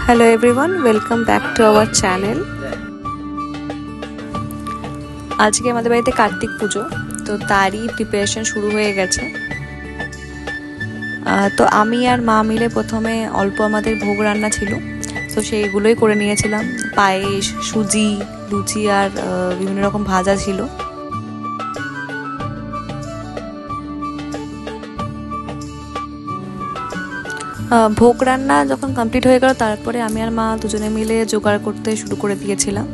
Hello everyone, welcome back to our channel. আজকে আমাদের বাড়িতে কার্তিক পুজো, তো তারই প্রিপারেশন শুরু হয়ে গেছে। তো আমি আর মা মিলে প্রথমে অল্প আমাদের ভোগ রান্না ছিল, তো সেইগুলোই করে নিয়েছিলাম। পায়েস, সুজি, লুচি আর বিভিন্ন রকম ভাজা ছিল। ভোগ রান্না যখন কমপ্লিট হয়ে গেল, তারপরে আমি আর মা দুজনে মিলে জোগাড় করতে শুরু করে দিয়েছিলাম।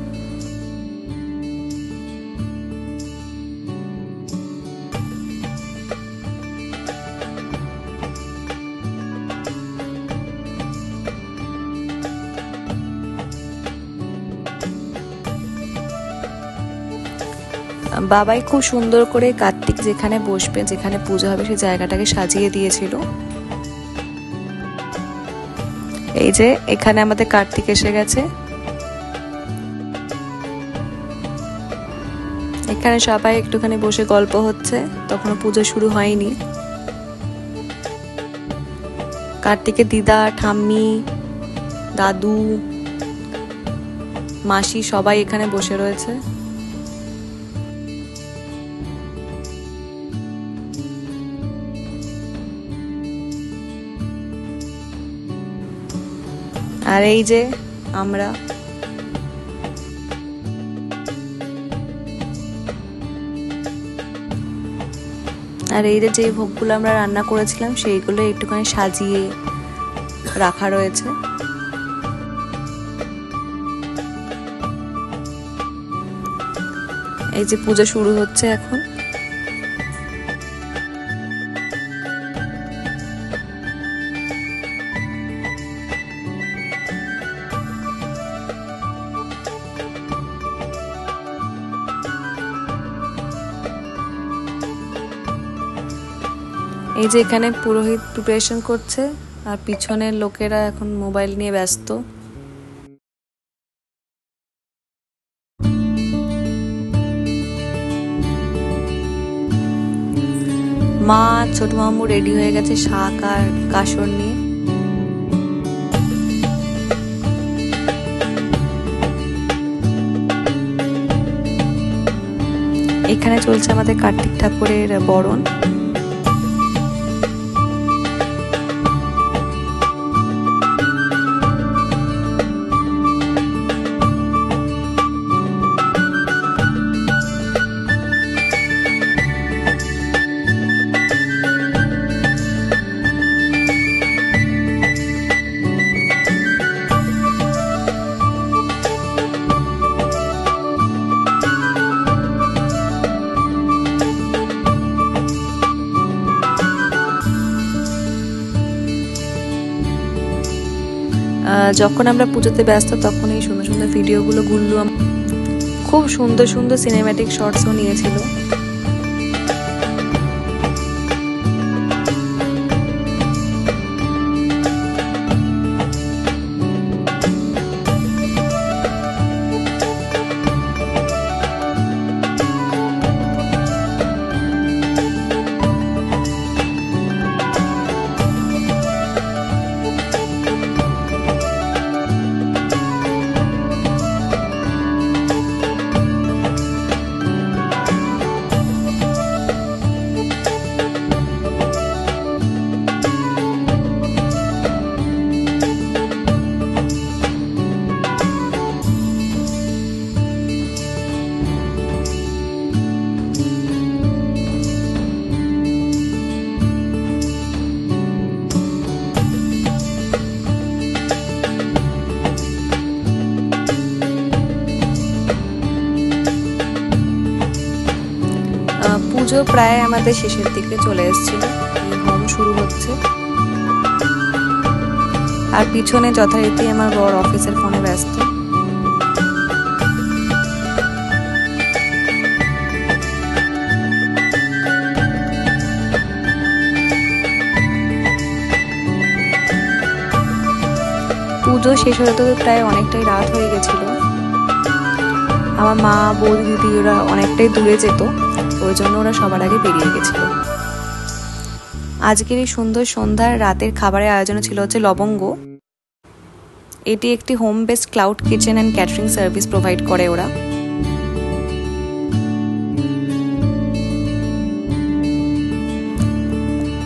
বাবাই খুব সুন্দর করে কার্তিক যেখানে বসবে, যেখানে পুজো হবে, সেই জায়গাটাকে সাজিয়ে দিয়েছিল। এই যে এখানে আমাদের কার্তিক এসে গেছে। এখানে সবাই একটুখানি বসে গল্প হচ্ছে, তখনও পুজো শুরু হয়নি। কার্তিকের দিদা, ঠাম্মি, দাদু, মাসি সবাই এখানে বসে রয়েছে। আর এই যে আমরা, আর এই যে ভোগগুলো আমরা রান্না করেছিলাম সেইগুলো একটুখানি সাজিয়ে রাখা রয়েছে। এই যে পূজা শুরু হচ্ছে এখন। এই যে এখানে পুরোহিত প্রিপারেশন করছে, আর পিছনের লোকেরা এখন মোবাইল নিয়ে ব্যস্ত। মা ছোট মামু রেডি হয়ে গেছে শাক আর কাসর নিয়ে। এখানে চলছে আমাদের কার্তিক ঠাকুরের বরণ। যখন আমরা পুজোতে ব্যস্ত, তখন এই সুন্দর সুন্দর ভিডিওগুলো গুনলাম। খুব সুন্দর সুন্দর সিনেম্যাটিক শর্টসও নিয়েছিল। পুজো প্রায় আমাদের শেষের দিকে চলে এসেছিল, হোম শুরু হচ্ছে। আর পিছনে যথারীতি আমার বর অফিসের ফোনে ব্যস্ত। পুজো শেষ হতে প্রায় অনেকটাই রাত হয়ে গেছিল। আমার মা, বৌদি, দিদি ওরা অনেকটাই দূরে যেত, ওই জন্য ওরা সবার আগে বেরিয়ে গেছিল। আজকের এই সুন্দর সন্ধ্যার রাতের খাবারের আয়োজন ছিল হচ্ছে লবঙ্গ। এটি একটি home based cloud kitchen and catering service provide করে ওরা।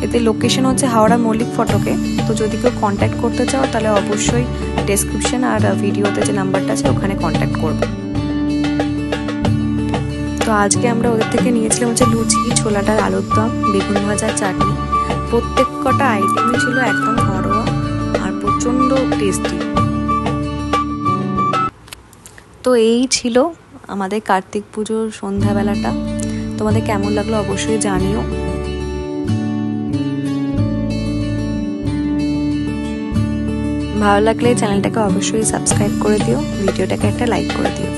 এতে লোকেশন হচ্ছে হাওড়া মল্লিক ফটকে। তো যদি কেউ কন্ট্যাক্ট করতে চাও তাহলে অবশ্যই ডেসক্রিপশন আর ভিডিওতে যে নাম্বারটা আছে ওখানে কন্ট্যাক্ট করবে। তো আজকে আমরা ওদের থেকে নিয়েছিলাম হচ্ছে লুচি, ছোলা ডাল, আলুর দম, বেগুন ভাজা, চাটনি। প্রত্যেক কটা আইটেমই ছিল একদম ঘরোয়া আর প্রচণ্ড টেস্টি। তো এই ছিল আমাদের কার্তিক পুজোর সন্ধ্যাবেলাটা। তোমাদের কেমন লাগলো অবশ্যই জানিও। ভালো লাগলে চ্যানেলটাকে অবশ্যই সাবস্ক্রাইব করে দিও, ভিডিওটাকে একটা লাইক করে দিও।